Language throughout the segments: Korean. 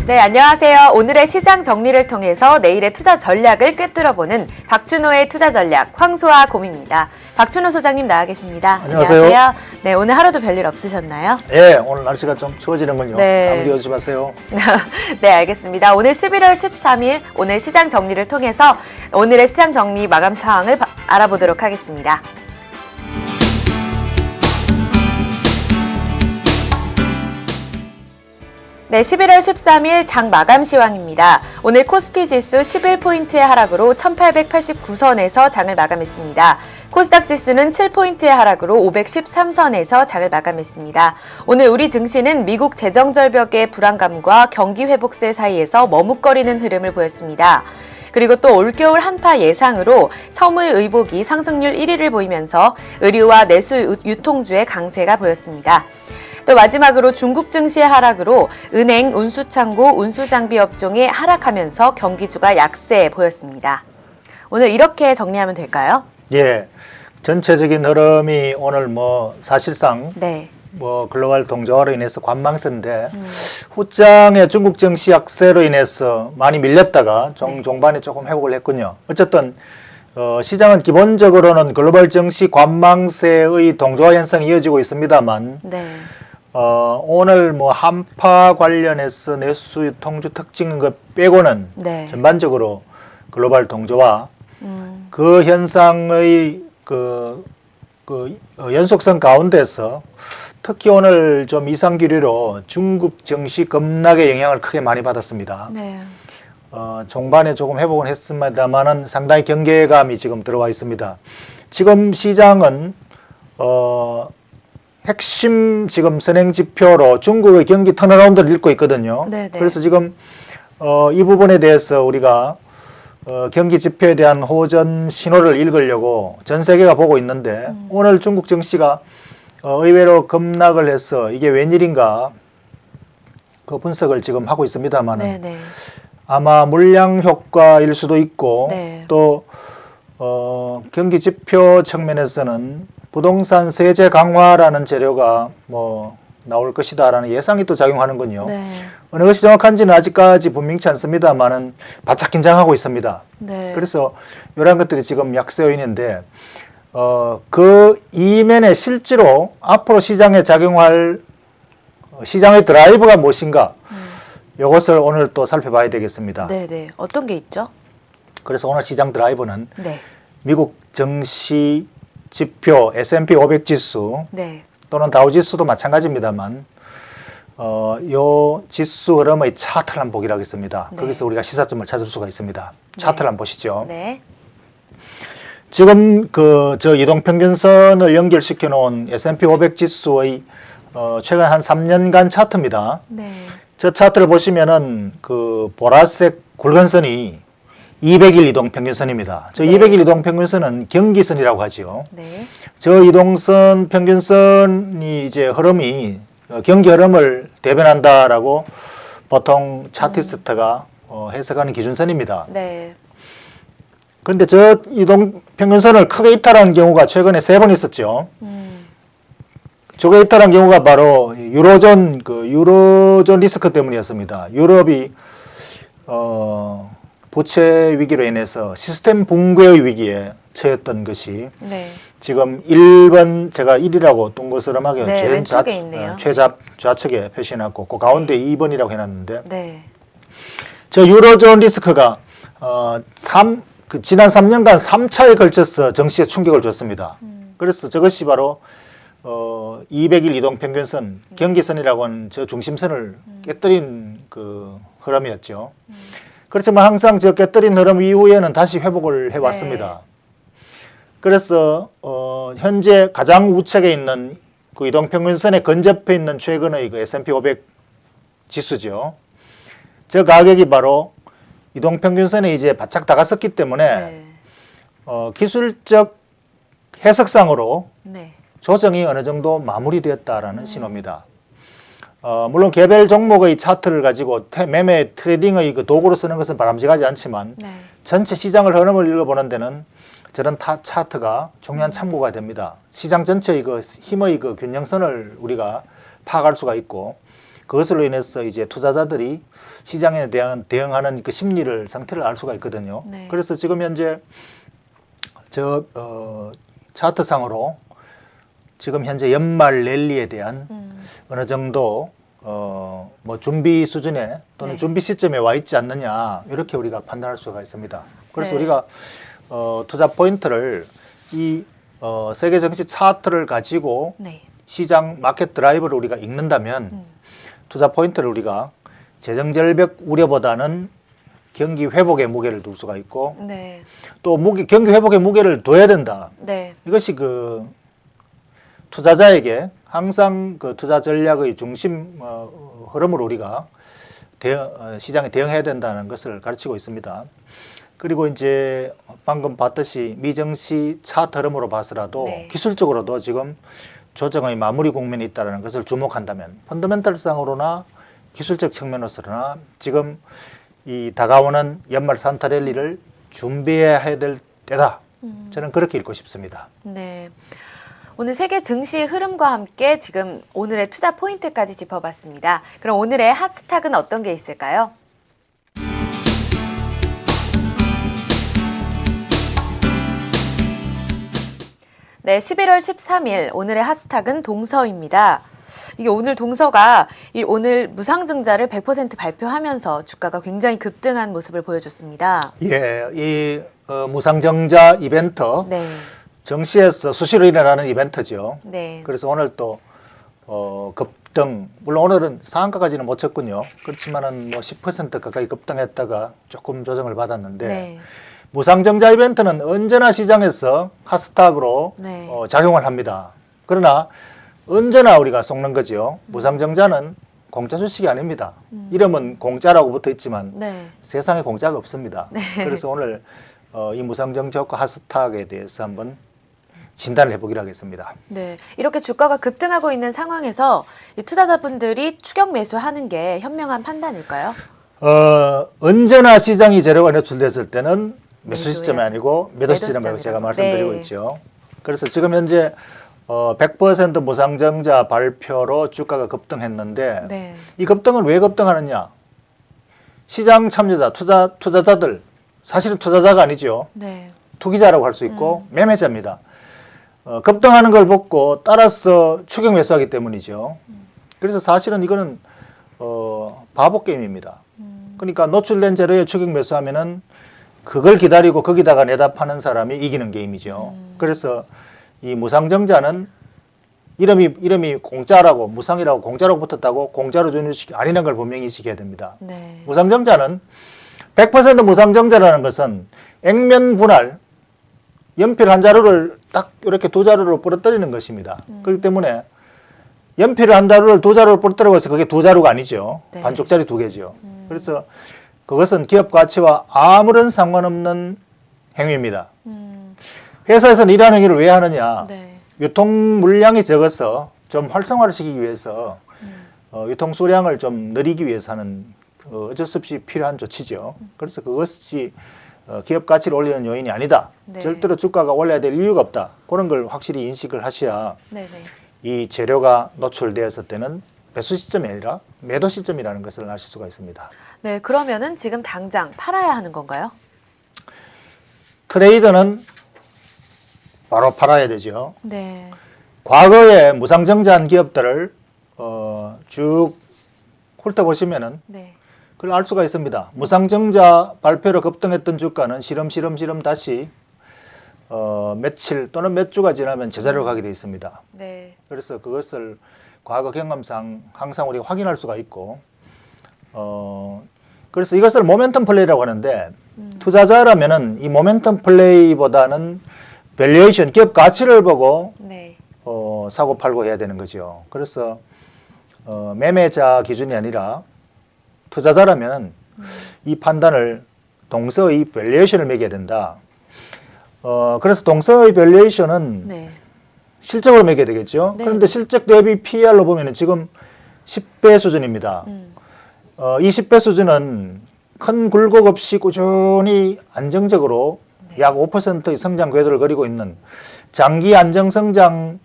네, 안녕하세요. 오늘의 시장 정리를 통해서 내일의 투자 전략을 꿰뚫어보는 박준호의 투자 전략 황소아 곰입니다. 박준호 소장님 나와 계십니다. 안녕하세요. 네, 오늘 하루도 별일 없으셨나요? 네, 오늘 날씨가 좀 추워지는군요. 네. 감기 조심하세요. 네, 알겠습니다. 오늘 11월 13일 오늘 시장 정리를 통해서 오늘의 시장 정리 마감 상황을 알아보도록 하겠습니다. 네, 11월 13일 장 마감 시황입니다. 오늘 코스피 지수 11포인트의 하락으로 1889선에서 장을 마감했습니다. 코스닥 지수는 7포인트의 하락으로 513선에서 장을 마감했습니다. 오늘 우리 증시는 미국 재정절벽의 불안감과 경기 회복세 사이에서 머뭇거리는 흐름을 보였습니다. 그리고 또 올겨울 한파 예상으로 섬유의복이 상승률 1위를 보이면서 의류와 내수 유통주의 강세가 보였습니다. 또 마지막으로 중국 증시의 하락으로 은행, 운수창고, 운수장비 업종이 하락하면서 경기주가 약세 보였습니다. 오늘 이렇게 정리하면 될까요? 예, 전체적인 흐름이 오늘 사실상 네. 글로벌 동조화로 인해서 관망세인데 후장의 중국 증시 약세로 인해서 많이 밀렸다가 종반에 조금 회복을 했군요. 어쨌든 시장은 기본적으로는 글로벌 증시 관망세의 동조화 현상이 이어지고 있습니다만 네. 오늘 한파 관련해서 내수 유통주 특징인 것 빼고는 네. 전반적으로 글로벌 동조화 그 현상의 연속성 가운데서 특히 오늘 좀 이상기류로 중국 증시 급락의 영향을 크게 많이 받았습니다. 네. 종반에 조금 회복은 했습니다만은 상당히 경계감이 지금 들어와 있습니다. 지금 시장은 핵심 지금 선행 지표로 중국의 경기 턴어라운드를 읽고 있거든요. 네네. 그래서 지금 이 부분에 대해서 우리가 경기 지표에 대한 호전 신호를 읽으려고 전 세계가 보고 있는데 오늘 중국 증시가 의외로 급락을 해서 이게 웬일인가 그 분석을 지금 하고 있습니다만은 아마 물량 효과일 수도 있고 네. 또 경기 지표 측면에서는 부동산 세제 강화라는 재료가 나올 것이다라는 예상이 또 작용하는군요. 네. 어느 것이 정확한지는 아직까지 분명치 않습니다만은 바짝 긴장하고 있습니다. 네. 그래서 이러한 것들이 지금 약세 요인인데 그 이면에 실제로 앞으로 시장에 작용할 시장의 드라이브가 무엇인가 이것을 오늘 또 살펴봐야 되겠습니다. 네네. 어떤 게 있죠? 그래서 오늘 시장 드라이브는 네. 미국 증시 지표 S&P 500 지수 네. 또는 다우 지수도 마찬가지입니다만 요 지수 흐름의 차트를 한번 보기로 하겠습니다. 네. 거기서 우리가 시사점을 찾을 수가 있습니다. 차트를 한번 보시죠. 네. 지금 저 이동평균선을 연결시켜 놓은 S&P 500 지수의 최근 한 3년간 차트입니다. 네. 저 차트를 보시면은 그 보라색 굵은 선이 200일 이동평균선입니다. 저 네. 200일 이동평균선은 경기선이라고 하지요. 네. 저 이동선 평균선이 이제 흐름이 경기 흐름을 대변한다라고 보통 차티스트가 해석하는 기준선입니다. 네. 그런데 저 이동 평균선을 크게 이탈한 경우가 최근에 3번 있었죠. 저게 이탈한 경우가 바로 유로존 리스크 때문이었습니다. 유럽이 부채 위기로 인해서 시스템 붕괴의 위기에 처했던 것이 네. 지금 1번 제가 1이라고 동그스름하게 네, 왼쪽에 있네요. 좌측에 표시해놨고 그 가운데 2번이라고 해놨는데 네. 저 유로존 리스크가 지난 3년간 3차에 걸쳐서 정시에 충격을 줬습니다. 그래서 저것이 바로 200일 이동평균선 경기선이라고 하는 저 중심선을 깨뜨린 그 흐름이었죠. 그렇지만 항상 저 깨뜨린 흐름 이후에는 다시 회복을 해왔습니다. 네. 그래서 현재 가장 우측에 있는 그 이동평균선에 근접해 있는 최근의 그 S&P 500 지수죠. 저 가격이 바로 이동평균선에 이제 바짝 다가섰기 때문에 네. 기술적 해석상으로 네. 조정이 어느 정도 마무리되었다라는 신호입니다. 물론 개별 종목의 차트를 가지고 매매 트레이딩의 그 도구로 쓰는 것은 바람직하지 않지만 네. 전체 시장을 흐름을 읽어보는 데는 저런 차트가 중요한 참고가 됩니다. 시장 전체의 그 힘의 그 균형선을 우리가 파악할 수가 있고 그것으로 인해서 이제 투자자들이 시장에 대한 대응하는 그 심리를 상태를 알 수가 있거든요. 네. 그래서 지금 현재 차트상으로 지금 현재 연말 랠리에 대한 어느 정도 뭐 준비 수준에 또는 네. 준비 시점에 와 있지 않느냐 이렇게 우리가 판단할 수가 있습니다. 그래서 네. 우리가 투자 포인트를 이 세계 증시 차트를 가지고 네. 시장 마켓 드라이브를 우리가 읽는다면 투자 포인트를 우리가 재정 절벽 우려보다는 경기 회복의 무게를 둘 수가 있고 네. 또 경기 회복의 무게를 둬야 된다. 네. 이것이 그 투자자에게 항상 그 투자 전략의 중심 흐름으로 우리가 시장에 대응해야 된다는 것을 가르치고 있습니다. 그리고 이제 방금 봤듯이 미증시 차트 흐름으로 봐서라도 네. 기술적으로도 지금 조정의 마무리 국면이 있다는 것을 주목한다면 펀더멘털상으로나 기술적 측면으로서나 지금 이 다가오는 연말 산타 랠리를 준비해야 될 때다. 저는 그렇게 읽고 싶습니다. 네. 오늘 세계 증시의 흐름과 함께 지금 오늘의 투자 포인트까지 짚어봤습니다. 그럼 오늘의 핫스탁은 어떤 게 있을까요? 네, 11월 13일 오늘의 핫스탁은 동서입니다. 이게 오늘 동서가 오늘 무상증자를 100% 발표하면서 주가가 굉장히 급등한 모습을 보여줬습니다. 예, 이 무상증자 이벤트 네. 정시에서 수시로 일어나는 이벤트죠. 네. 그래서 오늘 또 급등, 물론 오늘은 상한가까지는 못 쳤군요. 그렇지만은 뭐 10% 가까이 급등했다가 조금 조정을 받았는데 네. 무상증자 이벤트는 언제나 시장에서 핫스탁으로 네. 작용을 합니다. 그러나 언제나 우리가 속는 거죠. 무상증자는 공짜 주식이 아닙니다. 이름은 공짜라고 붙어 있지만 네. 세상에 공짜가 없습니다. 그래서 오늘 이 무상증자 효과 핫스탁에 대해서 한번 진단을 해보기로 하겠습니다. 네, 이렇게 주가가 급등하고 있는 상황에서 이 투자자분들이 추격 매수하는 게 현명한 판단일까요? 언제나 시장이 재료가 노출됐을 때는 매수 매도해야 시점이 아니고 매도 매도 시점이라고 제가 시점이라고. 말씀드리고 네. 있죠. 그래서 지금 현재 100% 무상증자 발표로 주가가 급등했는데 네. 이 급등을 왜 급등하느냐? 시장 참여자, 투자자들, 사실은 투자자가 아니죠. 네. 투기자라고 할 수 있고 매매자입니다. 급등하는 걸 보고 따라서 추격 매수하기 때문이죠. 그래서 사실은 이거는 바보 게임입니다. 그러니까 노출된 재료에 추격 매수하면은 그걸 기다리고 거기다가 내다 파는 사람이 이기는 게임이죠. 그래서 이 무상증자는 이름이 공짜라고 무상이라고 공짜라고 붙었다고 공짜로 주는 주식이 아니라는 걸 분명히 인식해야 됩니다. 네. 무상증자는 100% 무상증자라는 것은 액면 분할 연필 한 자루를 딱 이렇게 두 자루로 부러뜨리는 것입니다. 그렇기 때문에 연필 한 자루를 두 자루로 부러뜨려서 그게 두 자루가 아니죠. 네. 반쪽짜리 두 개죠. 그래서 그것은 기업 가치와 아무런 상관없는 행위입니다. 회사에서는 이러한 행위를 왜 하느냐. 네. 유통 물량이 적어서 좀 활성화를 시키기 위해서 유통 수량을 좀 늘리기 위해서 하는 어쩔 수 없이 필요한 조치죠. 그래서 그것이 기업 가치를 올리는 요인이 아니다. 네. 절대로 주가가 올라야 될 이유가 없다. 그런 걸 확실히 인식을 하셔야 네. 네. 이 재료가 노출되었을 때는 매수 시점이 아니라 매도 시점이라는 것을 아실 수가 있습니다. 네, 그러면은 지금 당장 팔아야 하는 건가요? 트레이더는 바로 팔아야 되죠. 네. 과거에 무상증자한 기업들을 쭉 훑어보시면은 네. 그걸 알 수가 있습니다. 무상증자 발표로 급등했던 주가는 시름 다시 며칠 또는 몇 주가 지나면 제자리로 가게 되어 있습니다. 네. 그래서 그것을 과거 경험상 항상 우리가 확인할 수가 있고 그래서 이것을 모멘텀 플레이라고 하는데 투자자라면은 이 모멘텀 플레이보다는 밸류에이션 기업 가치를 보고 네. 사고 팔고 해야 되는 거죠. 그래서 매매자 기준이 아니라 투자자라면 이 판단을 동서의 밸류에이션을 매겨야 된다. 그래서 동서의 밸류에이션은 네. 실적으로 매겨야 되겠죠. 네. 그런데 실적 대비 PER로 보면 지금 10배 수준입니다. 이 10배 수준은 큰 굴곡 없이 꾸준히 안정적으로 약 5%의 성장 궤도를 그리고 있는 장기 안정 성장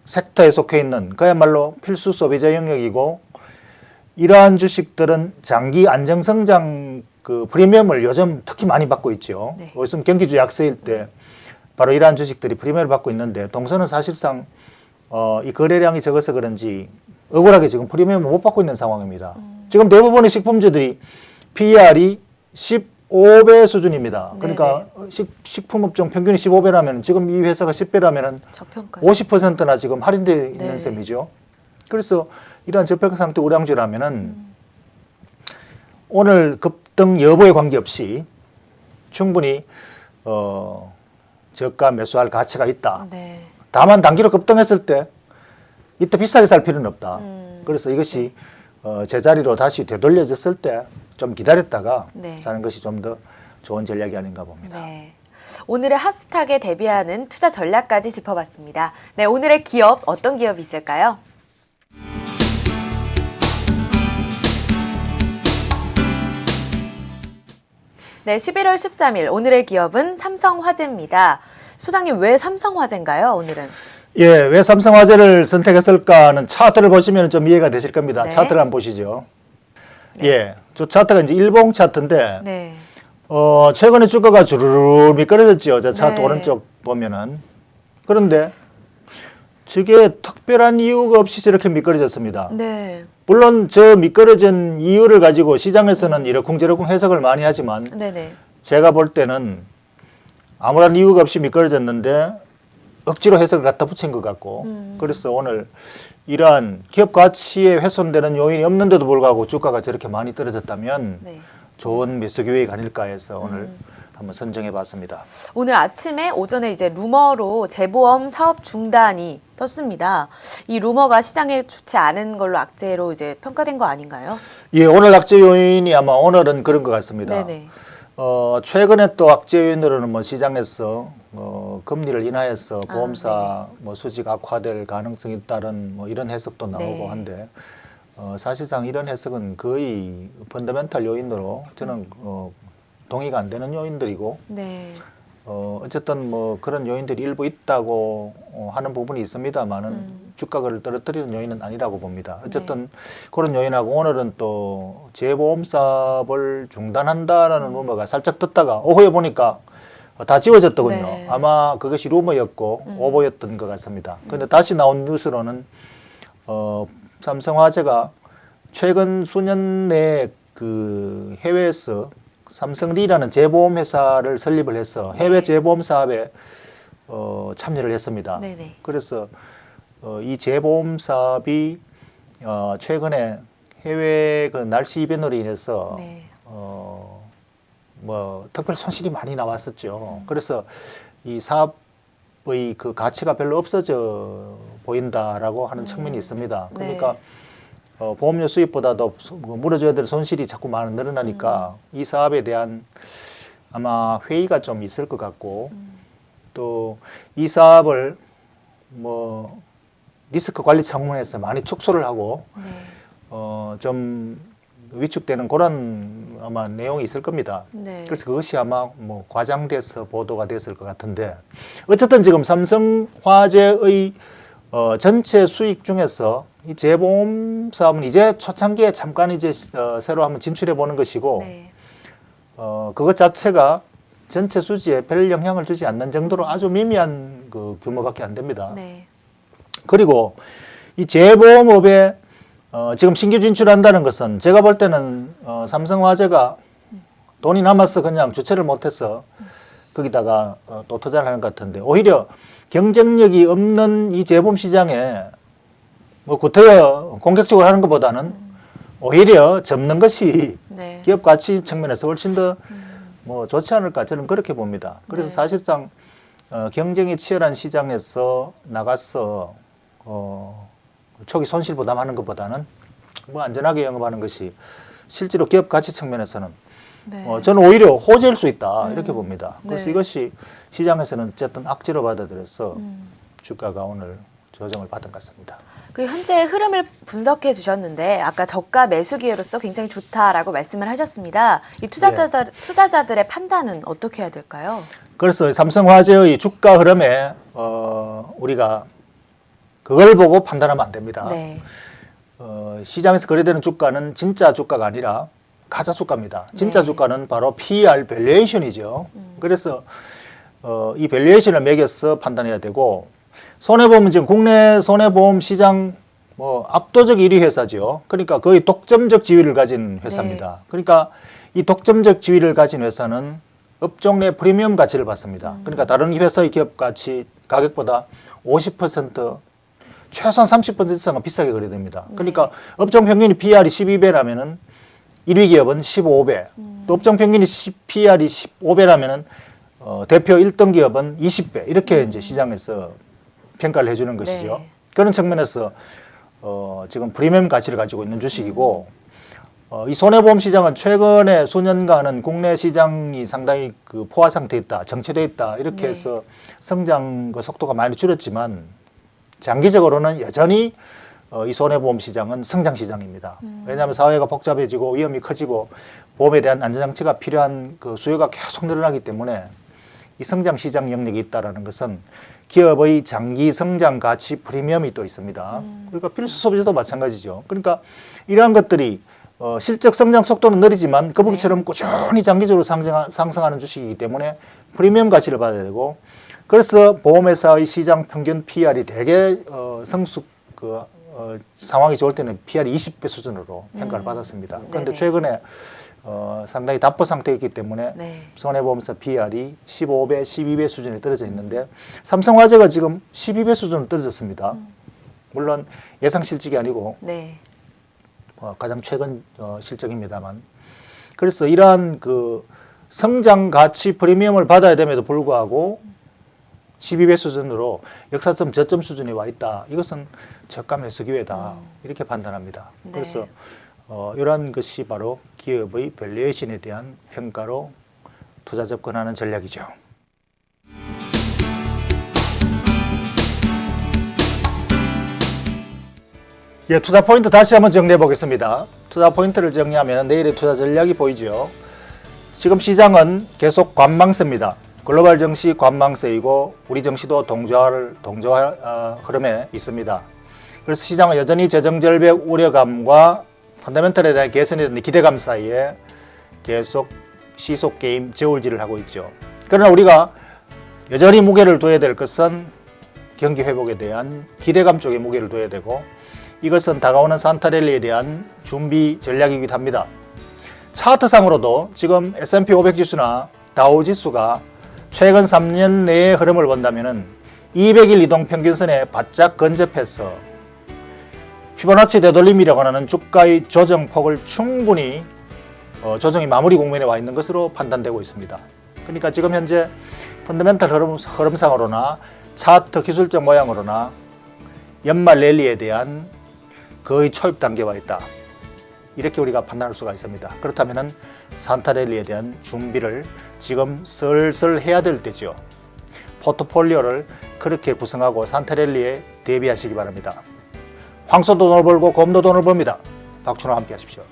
섹터에 속해 있는 그야말로 필수 소비자 영역이고 이러한 주식들은 장기 안정성장 그 프리미엄을 요즘 특히 많이 받고 있죠. 네. 요즘 경기주 약세일 때 바로 이러한 주식들이 프리미엄을 받고 있는데 동선은 사실상 이 거래량이 적어서 그런지 억울하게 지금 프리미엄을 못 받고 있는 상황입니다. 지금 대부분의 식품주들이 PER이 15배 수준입니다. 그러니까 식품업종 평균이 15배라면 지금 이 회사가 10배라면 저평가 50%나 지금 할인되어 있는 네. 셈이죠. 그래서 이러한 저평가 상태 우량주라면은 오늘 급등 여부에 관계없이 충분히 저가 매수할 가치가 있다. 네. 다만 단기로 급등했을 때 이때 비싸게 살 필요는 없다. 그래서 이것이 제자리로 다시 되돌려졌을 때 좀 기다렸다가 네. 사는 것이 좀 더 좋은 전략이 아닌가 봅니다. 네. 오늘의 핫스탁에 대비하는 투자 전략까지 짚어봤습니다. 네, 오늘의 기업 어떤 기업이 있을까요? 네, 11월 13일 오늘의 기업은 삼성화재입니다. 소장님 왜 삼성화재인가요, 오늘은? 예, 왜 삼성화재를 선택했을까 하는 차트를 보시면 좀 이해가 되실 겁니다. 네. 차트를 한번 보시죠. 예, 저 차트가 이제 일봉 차트인데 네. 최근에 주가가 주르르 미끄러졌죠. 저 차트 네. 오른쪽 보면은. 그런데 저게 특별한 이유가 없이 저렇게 미끄러졌습니다. 네. 물론 저 미끄러진 이유를 가지고 시장에서는 이러쿵저러쿵 해석을 많이 하지만 네네. 제가 볼 때는 아무런 이유가 없이 미끄러졌는데 억지로 해석을 갖다 붙인 것 같고 그래서 오늘 이러한 기업 가치에 훼손되는 요인이 없는데도 불구하고 주가가 저렇게 많이 떨어졌다면 네. 좋은 매수 기회가 아닐까 해서 오늘 한번 선정해 봤습니다. 오늘 아침에 오전에 이제 루머로 재보험 사업 중단이 떴습니다. 이 루머가 시장에 좋지 않은 걸로 악재로 이제 평가된 거 아닌가요? 예, 오늘 악재 요인이 아마 오늘은 그런 것 같습니다. 네네. 최근에 또 악재 요인으로는 뭐 시장에서 금리를 인하여서 보험사 뭐 수직 악화될 가능성이 있다는 뭐 이런 해석도 나오고 네. 한데 사실상 이런 해석은 거의 펀더멘탈 요인으로 저는 동의가 안 되는 요인들이고 네. 어쨌든 뭐 그런 요인들이 일부 있다고 하는 부분이 있습니다만은 주가를 떨어뜨리는 요인은 아니라고 봅니다. 어쨌든 그런 요인하고 오늘은 또 재보험 사업을 중단한다라는 루머가 살짝 떴다가 오후에 보니까 다 지워졌더군요. 네. 아마 그것이 루머였고 오보였던 것 같습니다. 그런데 다시 나온 뉴스로는 삼성화재가 최근 수년 내에 그 해외에서 삼성리라는 재보험 회사를 설립을 해서 해외 재보험 사업에 참여를 했습니다. 네네. 그래서 이 재보험 사업이 최근에 해외 그 날씨 이변으로 인해서 네. 뭐 특별 손실이 많이 나왔었죠. 그래서 이 사업의 그 가치가 별로 없어져 보인다라고 하는 측면이 있습니다. 그러니까 보험료 수입보다도 물어줘야 될 손실이 자꾸 늘어나니까 이 사업에 대한 아마 회의가 좀 있을 것 같고 또 이 사업을 뭐 리스크 관리 차원에서 많이 축소를 하고 네. 좀 위축되는 그런 아마 내용이 있을 겁니다. 네. 그래서 그것이 아마 뭐 과장돼서 보도가 됐을 것 같은데 어쨌든 지금 삼성화재의 전체 수익 중에서 이 재보험 사업은 이제 초창기에 잠깐 이제 새로 한번 진출해 보는 것이고 네. 그것 자체가 전체 수지에 별 영향을 주지 않는 정도로 아주 미미한 그 규모밖에 안 됩니다. 네. 그리고 이 재보험업에 지금 신규 진출한다는 것은 제가 볼 때는 삼성화재가 돈이 남아서 그냥 주체를 못해서 거기다가 또 투자를 하는 것 같은데 오히려 경쟁력이 없는 이 재보험 시장에 뭐 구태여 공격적으로 하는 것보다는 오히려 접는 것이 네. 기업 가치 측면에서 훨씬 더 뭐 좋지 않을까 저는 그렇게 봅니다. 그래서 네. 사실상 경쟁이 치열한 시장에서 나가서 초기 손실 부담하는 것보다는 뭐 안전하게 영업하는 것이 실제로 기업 가치 측면에서는 네. 저는 오히려 호재일 수 있다 이렇게 봅니다. 그래서 네. 이것이 시장에서는 어쨌든 악재로 받아들여서 주가가 오늘 조정을 받은 것 같습니다. 그 현재 흐름을 분석해 주셨는데 아까 저가 매수 기회로서 굉장히 좋다라고 말씀을 하셨습니다. 이 투자자들의 판단은 어떻게 해야 될까요? 그래서 삼성화재의 주가 흐름에 우리가 그걸 보고 판단하면 안 됩니다. 네. 시장에서 거래되는 주가는 진짜 주가가 아니라 가짜 주가입니다. 진짜 네. 주가는 바로 PER 밸류에이션이죠. 그래서 이 밸류에이션을 매겨서 판단해야 되고, 손해보험은 지금 국내 손해보험 시장 압도적 1위 회사죠. 그러니까 거의 독점적 지위를 가진 회사입니다. 네. 그러니까 이 독점적 지위를 가진 회사는 업종 내 프리미엄 가치를 받습니다. 그러니까 다른 회사의 기업 가치 가격보다 50% 최소한 30% 이상은 비싸게 거래됩니다. 그러니까 업종 평균이 PER이 12배라면은 1위 기업은 15배, 또 업종 평균이 PER이 15배라면은 대표 1등 기업은 20배 이렇게 이제 시장에서 평가를 해주는 것이죠. 네. 그런 측면에서 지금 프리미엄 가치를 가지고 있는 주식이고, 이 손해보험 시장은 최근에 수년간은 국내 시장이 상당히 그 포화 상태에 있다, 정체되어 있다 이렇게 네. 해서 성장 그 속도가 많이 줄었지만 장기적으로는 여전히 이 손해보험 시장은 성장 시장입니다. 왜냐하면 사회가 복잡해지고 위험이 커지고 보험에 대한 안전장치가 필요한 그 수요가 계속 늘어나기 때문에 이 성장 시장 영역이 있다는 것은 기업의 장기 성장 가치 프리미엄이 또 있습니다. 그러니까 필수 소비자도 마찬가지죠. 그러니까 이러한 것들이 실적 성장 속도는 느리지만 거북이처럼 꾸준히 장기적으로 상승하는 주식이기 때문에 프리미엄 가치를 받아야 되고, 그래서 보험회사의 시장 평균 PER이 되게 성숙 상황이 좋을 때는 PER이 20배 수준으로 평가를 받았습니다. 그런데 네네. 최근에 상당히 답보 상태이기 때문에 네. 손해보험사 PER이 15배, 12배 수준에 떨어져 있는데 삼성화재가 지금 12배 수준으로 떨어졌습니다. 물론 예상 실적이 아니고 네. 가장 최근 실적입니다만, 그래서 이러한 그 성장 가치 프리미엄을 받아야 됨에도 불구하고 12배 수준으로 역사점 저점 수준에 와 있다. 이것은 저가 매수 기회다. 이렇게 판단합니다. 네. 그래서 이러한 것이 바로 기업의 밸류에이션에 대한 평가로 투자 접근하는 전략이죠. 예, 투자 포인트 다시 한번 정리해 보겠습니다. 투자 포인트를 정리하면 내일의 투자 전략이 보이죠. 지금 시장은 계속 관망세입니다. 글로벌 증시 관망세이고 우리 증시도 동조할 흐름에 있습니다. 그래서 시장은 여전히 재정절벽 우려감과 펀더멘털에 대한 개선에 대한 기대감 사이에 계속 시속 게임 저울질을 하고 있죠. 그러나 우리가 여전히 무게를 둬야 될 것은 경기 회복에 대한 기대감 쪽에 무게를 둬야 되고, 이것은 다가오는 산타랠리에 대한 준비 전략이기도 합니다. 차트상으로도 지금 S&P 500 지수나 다우 지수가 최근 3년 내의 흐름을 본다면 200일 이동 평균선에 바짝 근접해서 피보나치 되돌림이라고 하는 주가의 조정폭을 충분히 조정이 마무리 국면에 와 있는 것으로 판단되고 있습니다. 그러니까 지금 현재 펀더멘털 흐름상으로나 차트 기술적 모양으로나 연말 랠리에 대한 거의 초입 단계에 와 있다. 이렇게 우리가 판단할 수가 있습니다. 그렇다면 산타랠리에 대한 준비를 지금 슬슬 해야 될 때죠. 포트폴리오를 그렇게 구성하고 산타랠리에 대비하시기 바랍니다. 황소도 돈을 벌고 곰도 돈을 법니다. 박준호와 함께 하십시오.